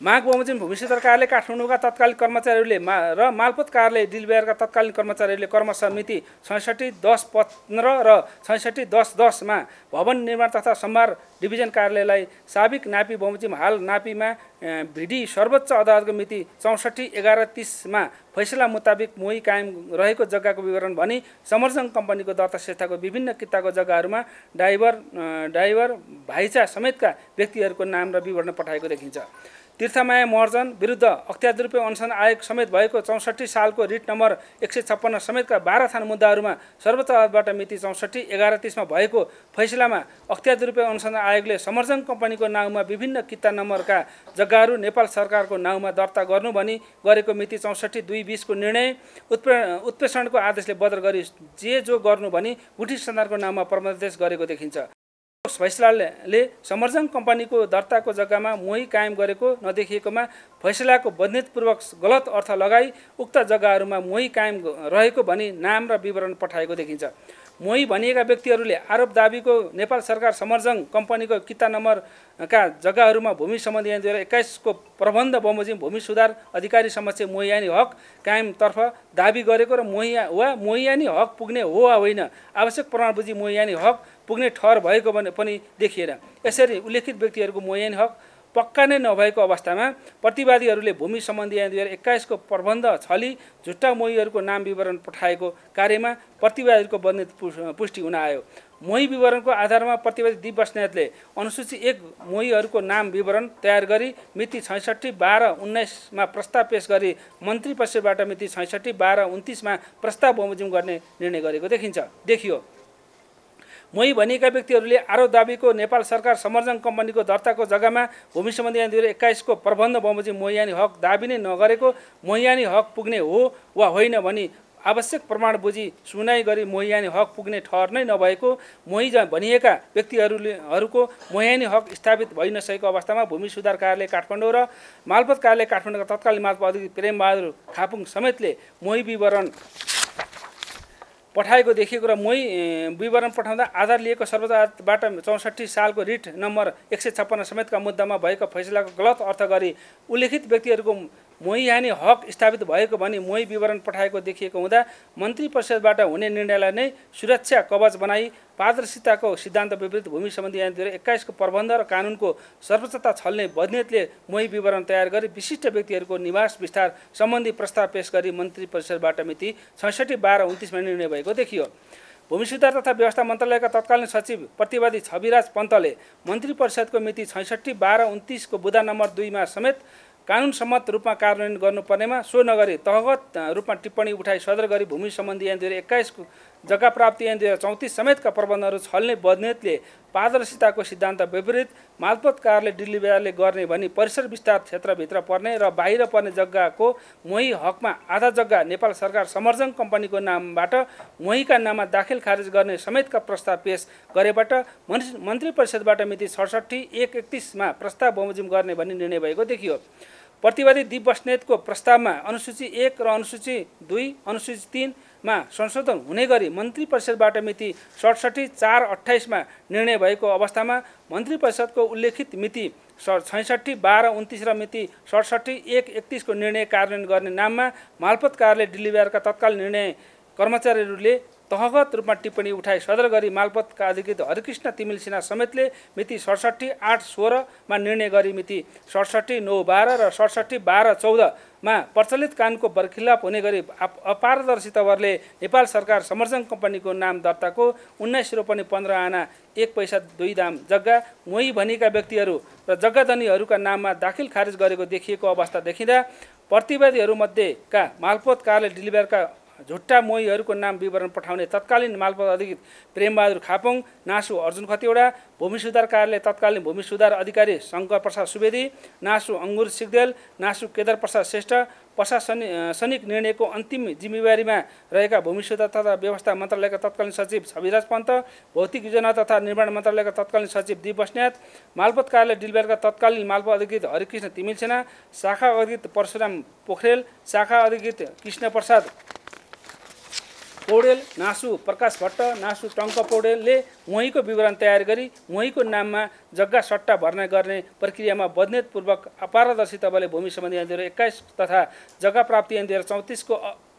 माग बमोजिम भूमि सुधार कार्यालय काठमाडौँका तत्कालीन कर्मचारीहरूले र मालपोत कार्यालय डिलबिहारका तत्कालीन कर्मचारीहरूले क्रमशः मिति 66/10/15 र 66/10/10 भवन निर्माण तथा सम्भार डिभिजन कार्यालयलाई साबिक नापी बमोजिम हाल नापीमा भिडी सर्वोच्च अदालतको मिति 64/11/30 फैसला मुताबिक मोही कायम रहेको जग्गाको विवरण भनी समर्जन कम्पनीको दर्ता संस्थाको विभिन्न किताको जग्गाहरूमा ड्राइभर भाइचा समेतका व्यक्तिहरूको नाम र विवरण पठाएको देखिन्छ। तीर्थमाया महर्जन विरुद्ध अख्तियार रूपे अनसन आयोग समेत भएको 64 सालको रिट नम्बर 156 समेतका 12 थान मुद्दाहरूमा सर्वोच्च अदालतबाट मिति 64/11/30 भएको फैसलामा अख्तियार रूपे अनसन आयोगले समर्जन कम्पनीको नाउँमा विभिन्न किता नम्बरका जग्गाहरू नेपाल सरकारको नाउँमा दर्ता गर्नु भनी गरेको मिति 64/2/20 को निर्णय उत्प्रेषणको आदेशले बदर गरी जो गर्नु भनी गुठी सन्धारको नाममा परमादेश गरेको देखिन्छ। फैसलाले समर्जन कम्पनीको दर्ताको जग्गामा मोही कायम गरेको नदेखिएकोमा फैसलाको बदनीतिपूर्वक गलत अर्थ लगाई उक्त जग्गाहरूमा मोही कायम रहेको भनी नाम र विवरण पठाएको देखिन्छ। मोही भनिएका व्यक्तिहरूले आरोप दाबीको नेपाल सरकार समर्जन कम्पनीको किता नम्बरका जग्गाहरूमा भूमि सम्बन्धी ऐन 2021 को प्रबन्ध बमोजिम भूमि सुधार अधिकारी समक्ष मोहियानी हक कायमतर्फ दाबी गरेको र मोहियानी हक पुग्ने हो वा होइन आवश्यक प्रमाण बुझी मोहियानी हक पुग्ने ठहर भएको पनि देखिएन। यसरी उल्लेखित व्यक्तिहरूको मोहियानी हक पक्का नै नभएको अवस्थामा प्रतिवादीहरूले भूमि सम्बन्धी ऐन 2021 को प्रबन्ध छली झुट्टा मोहीहरूको नाम विवरण पठाएको कार्यमा प्रतिवादीहरूको बदनीति पुष्टि हुन आयो। मोही विवरणको आधारमा प्रतिवादी दिप बस्नेतले अनुसूची 1 मोहीहरूको नाम विवरण तयार गरी मिति 66/12/19 प्रस्ताव पेश गरी मन्त्री परिषदबाट मिति 66/12/29 प्रस्ताव बमोजिम गर्ने निर्णय गरेको देखियो। मोही भनिएका व्यक्तिहरूले आरोप दाबीको नेपाल सरकार समर्जन कम्पनीको दर्ताको जग्गामा भूमि सम्बन्धी ऐन 2021 को प्रबन्ध बमोजिम मोहियानी हक दाबी नै नगरेको मोहियानी हक पुग्ने हो वा होइन भनी आवश्यक प्रमाण बुझी सुनाइ गरी मोहियानी हक पुग्ने ठहर नै नभएको मोही भनिएका व्यक्तिहरूको मोहियानी हक स्थापित भइ नसकेको अवस्थामा भूमि सुधार कार्यालय काठमाडौँ र मालपोत कार्यालय काठमाडौँका तत्कालीन मालपोत अधिकारी प्रेमबहादुर खापुङ समेतले मोही विवरण पठाएको देखिएको र मोही विवरण पठाउँदा आधार लिएको सर्वोच्च अदालतबाट 64 सालको रिट नम्बर 156 समेतका मुद्दामा भएको फैसलाको गलत अर्थ गरी उल्लेखित व्यक्तिहरूको मोहियानी हक स्थापित भएको भनी मोही विवरण पठाएको देखिएको हुँदा मन्त्री परिषदबाट हुने निर्णयलाई नै सुरक्षा कवच बनाई पारदर्शिताको सिद्धान्त विपरीत भूमि सम्बन्धी ऐन 2021 को प्रबन्ध र कानुनको सर्वोच्चता छल्ने बदनीतले मोही विवरण तयार गरी विशिष्ट व्यक्तिहरूको निवास विस्तार सम्बन्धी प्रस्ताव पेश गरी मन्त्री परिषदबाट मिति 66/12/29 निर्णय भएको देखियो। भूमि सुधार तथा व्यवस्था मन्त्रालयका तत्कालीन सचिव प्रतिवादी छविराज पन्तले मन्त्री परिषदको मिति 66/12/29 को बुँदा नम्बर 2 समेत कानुन सम्मत रूपमा कार्यान्वयन गर्नुपर्नेमा सो नगरी तहगत रूपमा टिप्पणी उठाई सदर गरी भूमि सम्बन्धी ऐन 2021 को जग्गा प्राप्ति ऐन 2034 समेतका प्रबन्धहरू छल्ने बदनीतले पारदर्शिताको सिद्धान्त विपरीत मालपोत कार्यालय डिलबिहारले गर्ने भनी परिसर विस्तार क्षेत्रभित्र पर्ने र बाहिर पर्ने जग्गाको मोही हकमा आधा जग्गा नेपाल सरकार समर्जन कम्पनीको नामबाट मोहीका नाममा दाखिल खारेज गर्ने समेतका प्रस्ताव पेश गरेबाट मन्त्री परिषदबाट मिति 66/1/31 प्रस्ताव बमोजिम गर्ने भनी निर्णय भएको देखियो। प्रतिवादी दिप बस्नेतको प्रस्तावमा अनुसूची 1 र अनुसूची 2 अनुसूची 3 संशोधन हुने गरी मन्त्री परिषदबाट मिति 67/4/28 निर्णय भएको अवस्थामा मन्त्री परिषदको उल्लेखित मिति 66/12/29 र मिति 67/1/31 को निर्णय कार्यान्वयन गर्ने नाममा मालपोत कार्यालय डिलबिहारका तत्काल निर्णय कर्मचारीहरूले तहगत रूपमा टिप्पणी उठाई सदर गरी मालपोतका अधिकृत हरिकृष्ण तिमिल सिन्हा समेतले मिति 67/8/16 निर्णय गरी मिति 67/9/12 र 67/12/14 प्रचलित कानुनको बरखिलाफ हुने गरी अपारदर्शिताले नेपाल सरकार समर्जन कम्पनीको नाम दर्ताको 19.15 आना 1 पैसा 2 दाम जग्गा मोही भनिएका व्यक्तिहरू र जग्गाधनीहरूका नाममा दाखिल खारेज गरेको देखिएको अवस्था देखिँदा प्रतिवादीहरूमध्येका मालपोत कार्यालय डिलबिहारका झुट्टा मोहीहरूको नाम विवरण पठाउने तत्कालीन मालपोत अधिकृत प्रेमबहादुर खापुङ, नासु अर्जुन खतिवडा, भूमि सुधार कार्यालय तत्कालीन भूमि सुधार अधिकारी शङ्कर प्रसाद सुवेदी, नासु अङ्गुर सिग्देल, नासु केदार प्रसाद श्रेष्ठ, प्रशासनिक निर्णयको अन्तिम जिम्मेवारीमा रहेका भूमि सुधार तथा व्यवस्था मन्त्रालयका तत्कालीन सचिव छविराज पन्त, भौतिक योजना तथा निर्माण मन्त्रालयका तत्कालीन सचिव दिप बस्नेत, मालपोत कार्यालय डिलबिहारका तत्कालीन मालपोत अधिकृत हरिकृष्ण तिमिल सिन्हा, शाखा अधिकृत परशुराम पोखरेल, शाखा अधिकृत कृष्ण प्रसाद पौडेल, नासु प्रकाश भट्ट, नासु टङ्क पौडेलले उहीँको विवरण तयार गरी उहीँको नाममा जग्गा सट्टा भर्ना गर्ने प्रक्रियामा बदनियतपूर्वक अपारदर्शिताले भूमि सम्बन्धी ऐन 2021 तथा जग्गा प्राप्ति ऐन 2034 को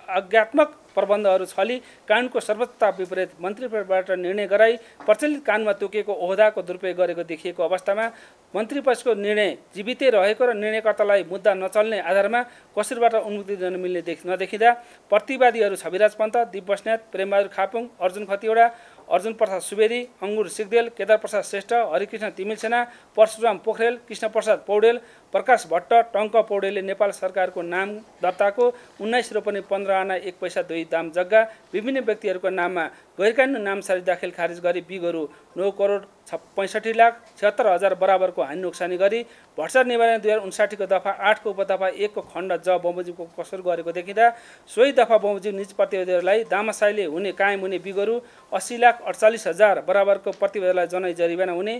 अज्ञात्मक प्रबन्धहरू छली कानुनको सर्वोच्च विपरीत मन्त्रीपरिषदबाट निर्णय गराई प्रचलित कानुनमा तोकिएको ओहदाको दुरुपयोग गरेको देखिएको अवस्थामा मन्त्रीपरिषदको निर्णय जीवितै रहेको र निर्णयकर्तालाई मुद्दा नचल्ने आधारमा कसुरबाट उन्मुक्ति दिन मिल्ने नदेखिँदा प्रतिवादीहरू छविराज पन्त, दिप बस्नेत, प्रेमबहादुर खापुङ, अर्जुन खतिवडा, अर्जुन प्रसाद सुवेदी, अङ्गुर सिगदेल, केदार प्रसाद श्रेष्ठ, हरिकृष्ण तिमिल सेना, परशुराम पोखरेल, कृष्ण प्रसाद पौडेल, प्रकाश भट्ट, टङ्क पौडेलले नेपाल सरकारको नाम दर्ताको 19 रोपनी 15 आना 1 पैसा 2 दाम जग्गा विभिन्न व्यक्तिहरूको नाममा गैरकानुनी नामसारी दाखिल खारिज गरी बिगहरू 9 करोड 65 लाख 76,000 बराबरको हानि नोक्सानी गरी भ्रष्टाचार निवारण 2059 को दफा 8 को उपदफा 1 को खण्ड ज बमोजिमको कसुर गरेको देखिँदा सोही दफा बमोजिम निज प्रतिवेदीहरूलाई दामासाईले हुने कायम हुने बिगहरू 80,48,000 बराबरको प्रतिवेदीलाई जनै जरिवाना हुने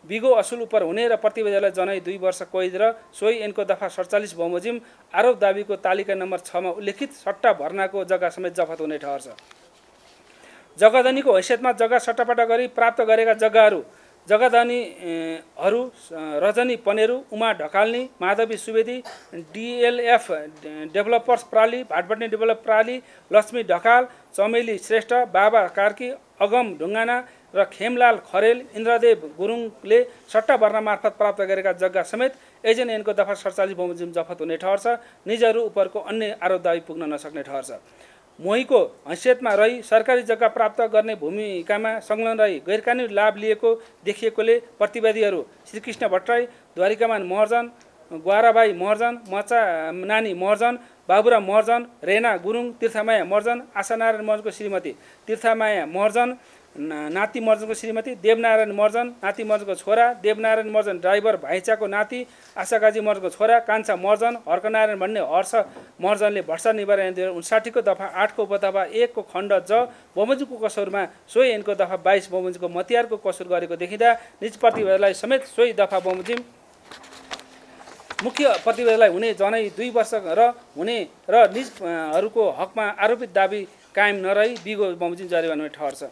बिगो असुल उपर हुने र प्रतिवेदीलाई जनै 2 वर्ष कैद र सोही ऐनको दफा 47 बमोजिम आरोप दाबीको तालिका नम्बर 6 मा उल्लेखित सट्टा भर्नाको जग्गा समेत जफत हुने ठहर छ। जग्गाधनीको हैसियतमा जग्गा सट्टापट्टा गरी प्राप्त गरेका जग्गाधनीहरू रजनी पनेरू, उमा ढकाल्नी, माधवी सुवेदी, डीएलएफ डेभलपर्स प्राली, भाटबट्टी डेभलप प्राली, लक्ष्मी ढकाल, चमेली श्रेष्ठ, बाबा कार्की, अगम ढुङ्गाना र खेमलाल खरेल, इन्द्रदेव गुरुङले सट्टा भर्ना मार्फत प्राप्त गरेका जग्गा समेत एजेन्ट ऐनको दफा 47 बमोजिम जफत हुने ठहर छ। निजहरू उपरको अन्य आरोप दाबी पुग्न नसक्ने ठहर छ। मोहीको हैसियतमा रही सरकारी जग्गा प्राप्त गर्ने भूमिकामा संलग्न रही गैरकानुनी लाभ लिएको देखिएकोले प्रतिवादीहरू श्रीकृष्ण भट्टराई, द्वारिकामान महर्जन, ग्वाराबाई महर्जन, मचा नानी महर्जन, बाबुराम महर्जन, रेना गुरुङ, तीर्थमाया महर्जन, आशानारायण महर्जनको श्रीमती तीर्थमाया महर्जन, नाति महर्जनको श्रीमती देवनारायण महर्जन, नाति महर्जनको छोरा देवनारायण महर्जन, ड्राइभर भाइचाको नाति आशागाजी महर्जनको छोरा कान्छा महर्जन, हर्कनारायण भन्ने हर्ष महर्जनले भ्रष्टाचार निवारण 2059 को दफा 8 को उपदफा 1 को खण्ड ज बमोजिमको कसुरमा सोही ऐनको दफा 22 बमोजिमको मतियारको कसुर गरेको देखिँदा निज प्रतिवेदीलाई समेत सोही दफा बमोजिम मुख्य प्रतिवेदीलाई हुने जनै 2 वर्ष र हुने र निजहरूको हकमा आरोपित दाबी कायम नरही बिगो बमोजिम जरिवाना हुने ठहर छ।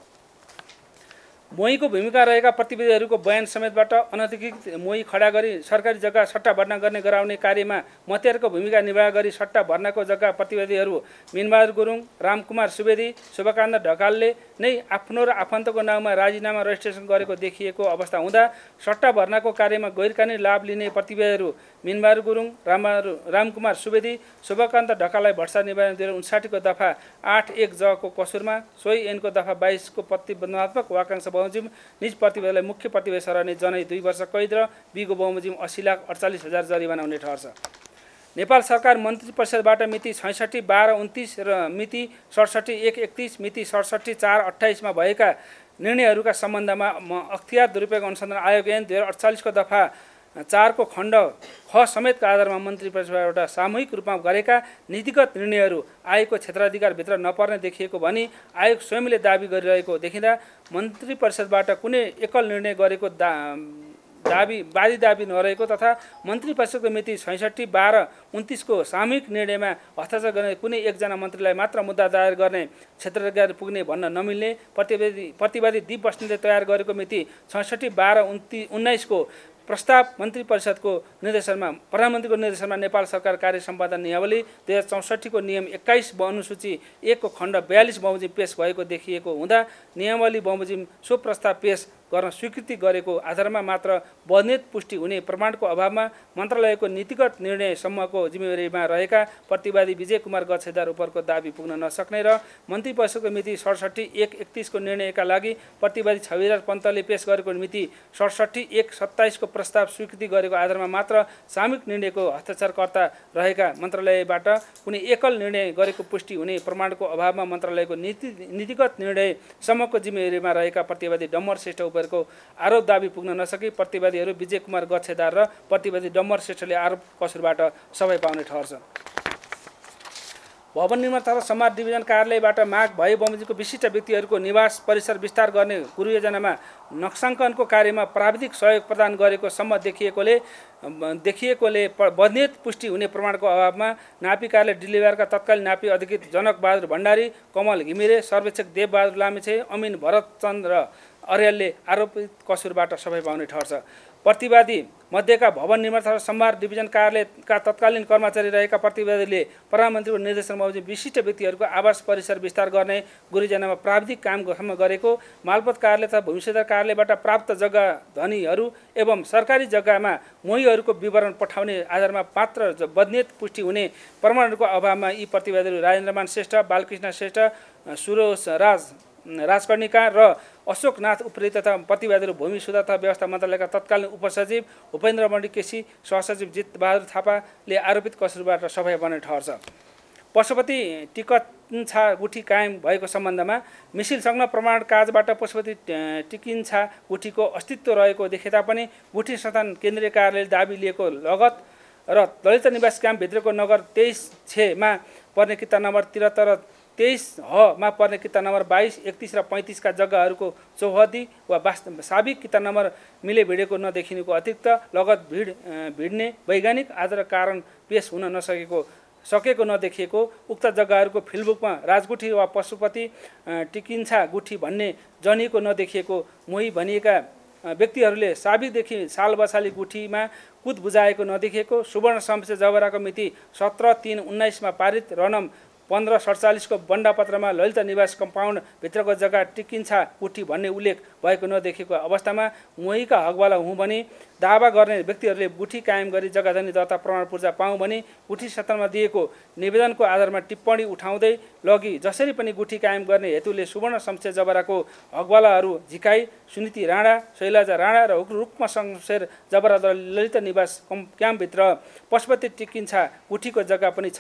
मोहीको भूमिका रहेका प्रतिवेदीहरूको बयान समेतबाट अनधिकृत मोही खडा गरी सरकारी जग्गा सट्टा भर्ना गर्ने गराउने कार्यमा मतियारको भूमिका निर्वाह गरी सट्टा भर्नाको जग्गा प्रतिवेदीहरू मिनबहादुर गुरुङ, रामकुमार सुवेदी, शुभकान्त ढकालले नै आफ्नो र आफन्तको नाउँमा राजीनामा रजिस्ट्रेसन गरेको देखिएको अवस्था हुँदा सट्टा भर्नाको कार्यमा गैरकानुनी लाभ लिने प्रतिवेदीहरू मिनबहादुर गुरुङ, रामकुमार सुवेदी, शुभकान्त ढकाललाई भ्रष्टाचार निवारण 2059 को दफा 8(1) ज को कसुरमा सोही ऐनको दफा 22 को प्रतिबन्धात्मक वाक्यांश बमोजिम निज प्रतिवेदीलाई मुख्य प्रतिवेदी सरहने जनै 2 वर्ष कैद र बिगो बमोजिम 80,48,000 जरिवाना हुने ठहर छ। नेपाल सरकार मन्त्री परिषदबाट मिति 66/12/29 र मिति 67/1/31, मिति 67/4/28 मा भएका निर्णयहरूका सम्बन्धमा अख्तियार दुरुपयोग अनुसन्धान आयोग ऐन 2048 को दफा 4 को खण्ड ख समेतका आधारमा मन्त्री परिषदबाट सामूहिक रूपमा गरेका नीतिगत निर्णयहरू आयोगको क्षेत्राधिकारभित्र नपर्ने देखिएको भनी आयोग स्वयंले दाबी गरिरहेको देखिँदा मन्त्री परिषदबाट कुनै एकल निर्णय गरेको वादी दाबी नरहेको तथा मन्त्री परिषदको मिति 66/12/29 को सामूहिक निर्णयमा हस्ताक्षर गर्ने कुनै एकजना मन्त्रीलाई मात्र मुद्दा दायर गर्ने क्षेत्राधिकार पुग्ने भन्न नमिल्ने प्रतिवादी दिप बस्नेतले तयार गरेको मिति 66/12/19 को प्रस्ताव मन्त्री परिषदको निर्देशनमा प्रधानमन्त्रीको निर्देशनमा नेपाल सरकार कार्य सम्पादन नियमावली 2064 को नियम 21 अनुसूची 1 को खण्ड 42 बमोजिम पेश भएको देखिएको हुँदा नियमावली बमोजिम सो प्रस्ताव पेश गर्न स्वीकृति गरेको आधारमा मात्र बदनियत पुष्टि हुने प्रमाणको अभावमा मन्त्रालयको नीतिगत निर्णयसम्मको जिम्मेवारीमा रहेका प्रतिवादी विजय कुमार गच्छेदार उपरको दाबी पुग्न नसक्ने र मन्त्री परिषदको मिति 67/1/31 को निर्णयका लागि प्रतिवादी छविराज पन्तले पेश गरेको मिति 67/1/27 को प्रस्ताव स्वीकृति गरेको आधारमा मात्र सामूहिक निर्णयको हस्ताक्षरकर्ता रहेका मन्त्रालयबाट कुनै एकल निर्णय गरेको पुष्टि हुने प्रमाणको अभावमा मन्त्रालयको नीतिगत निर्णयसम्मको जिम्मेवारीमा रहेका प्रतिवादी डम्बर श्रेष्ठ को आरोप दाबी पुग्न नसकी प्रतिवादीहरू विजय कुमार गच्छेदार र प्रतिवादी डम्बर श्रेष्ठले आरोप कसुरबाट सबै पाउने ठहर छ। भवन निर्माण तथा समाज डिभिजन कार्यालयबाट माग भए बमोजिमको विशिष्ट व्यक्तिहरूको निवास परिसर विस्तार गर्ने गुरु योजनामा नक्साङ्कनको कार्यमा प्राविधिक सहयोग प्रदान गरेको सम्म देखिएकोले बनियत पुष्टि हुने प्रमाणको अभावमा नापी कार्यालय डिलिभरका तत्कालीन नापी अधिकृत जनकबहादुर भण्डारी, कमल घिमिरे, सर्वेक्षक देवबहादुर लामिछे, अमिन भरतचन्द र अर्यालले आरोपित कसुरबाट सफाई पाउने ठहर्छ। प्रतिवादी मध्येका भवन निर्माण तथा सम्भार डिभिजन कार्यालयका तत्कालीन कर्मचारी रहेका प्रतिवादीले प्रधानमन्त्रीको निर्देशनमा बमोजिम विशिष्ट व्यक्तिहरूको आवास परिसर विस्तार गर्ने गुरु योजनामा प्राविधिक काम गरेको, मालपोत कार्यालय तथा भूमि सुधार कार्यालयबाट प्राप्त जग्गा धनीहरू एवं सरकारी जग्गामा मोहीहरूको विवरण पठाउने आधारमा मात्र बदनियत पुष्टि हुने प्रमाणहरूको अभावमा यी प्रतिवादीहरू राजेन्द्रमान श्रेष्ठ, बालकृष्ण श्रेष्ठ, सुरोज राजकर्णिका र अशोकनाथ उप्रेती तथा प्रतिवादीहरू भूमि सुधार तथा व्यवस्था मन्त्रालयका तत्कालीन उपसचिव उपेन्द्र मण्डी केसी, सहसचिव जितबहादुर थापाले आरोपित कसुरबाट सफाई पाउने ठहर्छ। पशुपति टिकन्छा गुठी कायम भएको सम्बन्धमा मिसिल संलग्न प्रमाण कागजबाट पशुपति टिकिन्छा गुठीको अस्तित्व रहेको देखे तापनि गुठी संस्थान केन्द्रीय कार्यालयले दाबी लिएको लगत र दलित निवास क्याम्पभित्रको नगर 23 मा पर्ने किता नम्बर 73 र 23 मा पर्ने किता नम्बर 22, 31 र 35 का जग्गाहरूको चौहदी वा साबिक किता नम्बर मिले भिडेको नदेखिनुको अतिरिक्त लगत भिड्ने वैज्ञानिक आधार कारण पेश हुन सकेको नदेखिएको उक्त जग्गाहरूको फिल्डबुकमा राजगुठी वा पशुपति टिकिन्छा गुठी भन्ने जनिएको नदेखिएको मोही भनिएका व्यक्तिहरूले साबिकदेखि साल बसाली गुठीमा कुद बुझाएको नदेखिएको सुवर्ण संशय जबराको मिति 17/3/19 मा पारित रनम 1547 को बन्डापत्रमा ललित निवास कम्पाउन्ड भित्रको जग्गा टिकिन्छा गुठी भन्ने उल्लेख भएको नदेखिएको अवस्थामा मोहीका हकवाला हुँ भनी दावा गर्ने व्यक्तिहरूले गुठी कायम गरी जग्गाधनी दर्ता प्रमाण पूर्जा पाऊँ भनी गुठी सत्रमा दिएको निवेदनको आधारमा टिप्पणी उठाउँदै लगी जसरी पनि गुठी कायम गर्ने हेतुले सुवर्ण संशय जबराको हकवालाहरू झिकाई सुनीति राणा, शैलजा राणा र रुक्म शमशेर जबराद्वारा ललित निवास क्याम्पभित्र पशुपति टिकिन्छा गुठीको जग्गा पनि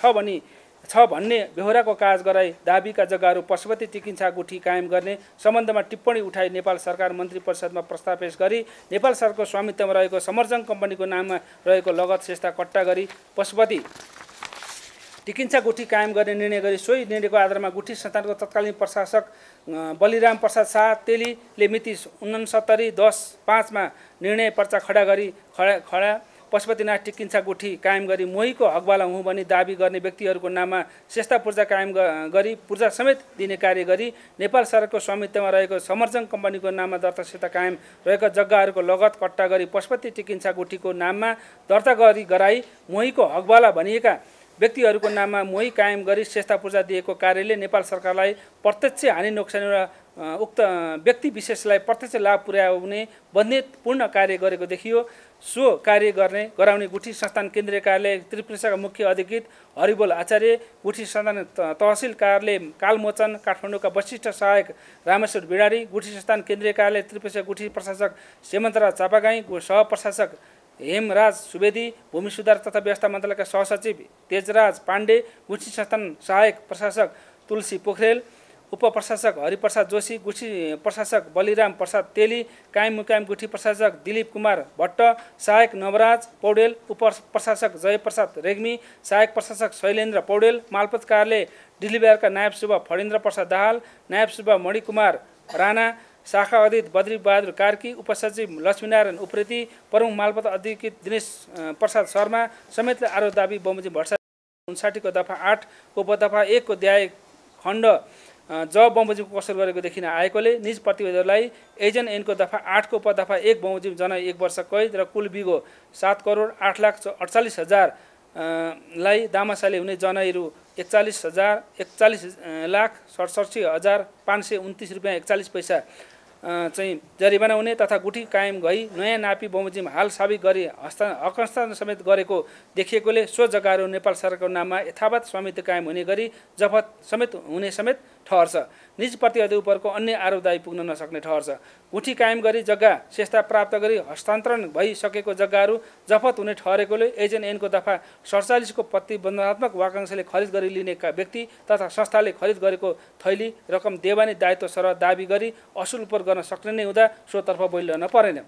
छ भन्ने बेहोराको काज गराई दाबीका जग्गाहरू पशुपति टिकिन्छा गुठी कायम गर्ने सम्बन्धमा टिप्पणी उठाई नेपाल सरकार मन्त्री परिषदमा प्रस्ताव पेश गरी नेपाल सरकारको स्वामित्वमा रहेको समर्जङ कम्पनीको नाममा रहेको लगत सेस्ता कट्टा गरी पशुपति टिकिन्छा गुठी कायम गर्ने निर्णय गरी सोही निर्णयको आधारमा गुठी संस्थानको तत्कालीन प्रशासक बलिराम प्रसाद शाह तेलीले मिति 69/10/5 मा निर्णय पर्चा खडा गरी पशुपतिनाथ टिकिन्छा गुठी कायम गरी मोहीको हकवाला हुँ भनी दाबी गर्ने व्यक्तिहरूको नाममा सेस्ता पूर्जा कायम गरी पूर्जा समेत दिने कार्य गरी नेपाल सरकारको स्वामित्वमा रहेको समर्जङ कम्पनीको नाममा दर्ता सेस्ता कायम रहेका जग्गाहरूको लगत कट्टा गरी पशुपति टिकिन्छा गुठीको नाममा दर्ता गराई मोहीको हकवाला भनिएका व्यक्तिहरूको नाममा मोही कायम गरी सेस्ता पूर्जा दिएको कार्यले नेपाल सरकारलाई प्रत्यक्ष हानि नोक्सानी र उक्त व्यक्ति विशेषलाई प्रत्यक्ष लाभ पुर्याउने बन्दितपूर्ण कार्य गरेको देखियो। सो कार्य गराउने गुठी संस्थान केन्द्रीय कार्यालय त्रिपुराका मुख्य अधिकृत हरिबोल आचार्य, गुठी संस्थान तहसिल कार्यालय कालमोचन काठमाडौँका वरिष्ठ सहायक रामेश्वर बिडारी, गुठी संस्थान केन्द्रीय कार्यालय त्रिपुरा गुठी प्रशासक हेमन्तराज चापागाई, सह प्रशासक हेमराज सुवेदी, भूमि सुधार तथा व्यवस्था मन्त्रालयका सहसचिव तेजराज पाण्डे, गुठी संस्थान सहायक प्रशासक तुलसी पोखरेल, उपप्रशासक हरिप्रसाद जोशी, गुठी प्रशासक बलिराम प्रसाद तेली, कायम मुकायम गुठी प्रशासक दिलीप कुमार भट्ट, सहायक नवराज पौडेल, उपप्रशासक जयप्रसाद रेग्मी, सहायक प्रशासक शैलेन्द्र पौडेल, मालपोत कार्यालय डिलिभरका नायब सुब्बा फणेन्द्र प्रसाद दाहाल, नायब सुब्बा मणिकुमार राणा, शाखा अधिकृत बद्री बहादुर कार्की, उपसचिव लक्ष्मीनारायण उप्रेती, प्रमुख मालपोत अधिकृत दिनेश प्रसाद शर्मा समेतले आरोप दाबी बमोजिम भट्टाचार्य 59 को दफा 8 को उपदफा 1 को अध्याय खण्ड बमोजिमको कसुर गरेको देखिन आएकोले निज प्रतिवेदीहरूलाई एजेन्ट ऐनको दफा 8 को उपदफा 1 बमोजिम जनाई 1 वर्ष कैद र कुल बिगो 7,08,48,000 लाई दामासाले हुने जनाई रु 41,67,67,529 रुपियाँ 41 पैसा चाहिँ जरिवाना हुने तथा गुठी कायम गई नयाँ नापी बमोजिम हाल साबिक गरी हक हस्तान्तरण समेत गरेको देखिएकोले सो जग्गाहरू नेपाल सरकारको नाममा यथावत स्वामित्व कायम हुने गरी जफत समेत हुने समेत ठहर्छ। निज प्रतिवादी उपरको अन्य आरोपदायी पुग्न नसक्ने ठहर्छ। गुठी कायम गरी जग्गा सेस्ता प्राप्त गरी हस्तान्तरण भइसकेको जग्गाहरू जफत हुने ठहरेकोले एजेन्ट ऐनको दफा 47 को प्रतिबन्धात्मक वाक्यांशले खरिद गरी लिने व्यक्ति तथा संस्थाले खरिद गरेको थैली रकम देवानी दायित्व सरह दाबी गरी असुल उपर गर्न सक्ने नै हुँदा सोतर्फ बोलिरहन परेन।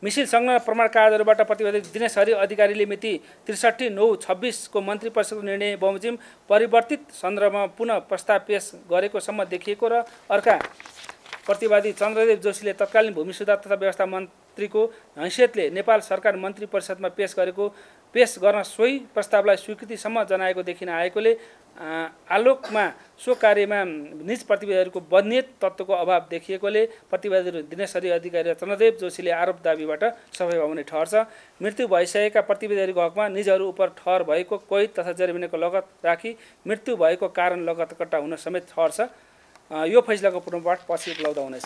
मिसिल संलग्न प्रमाण कागजहरूबाट प्रतिवादी दिनेश हरि अधिकारीले मिति 63/9/26 को मन्त्री परिषदको निर्णय बमोजिम परिवर्तित सन्दर्भमा पुनः प्रस्ताव पेश गरेको सम्म देखिएको र अर्का प्रतिवादी चन्द्रदेव जोशीले तत्कालीन भूमि सुधार तथा व्यवस्था मन्त्रीको हैसियतले नेपाल सरकार मन्त्री परिषदमा पेश गर्न सोही प्रस्तावलाई स्वीकृतिसम्म जनाएको देखिन आएकोले आलोकमा सो कार्यमा निज प्रतिवादीहरूको बदनियत तत्त्वको अभाव देखिएकोले प्रतिवादीहरू दिनेश हरि अधिकारी र चन्द्रदेव जोशीले आरोप दाबीबाट सफाइ पाउने ठहर छ। मृत्यु भइसकेका प्रतिवादीहरूको हकमा निजहरू उप ठहर भएको कैद तथा जरिमानाको लगत राखी मृत्यु भएको कारण लगतकट्टा हुन समेत ठहर छ। यो फैसलाको पुनर्पाठ पछि उपलब्ध हुनेछ।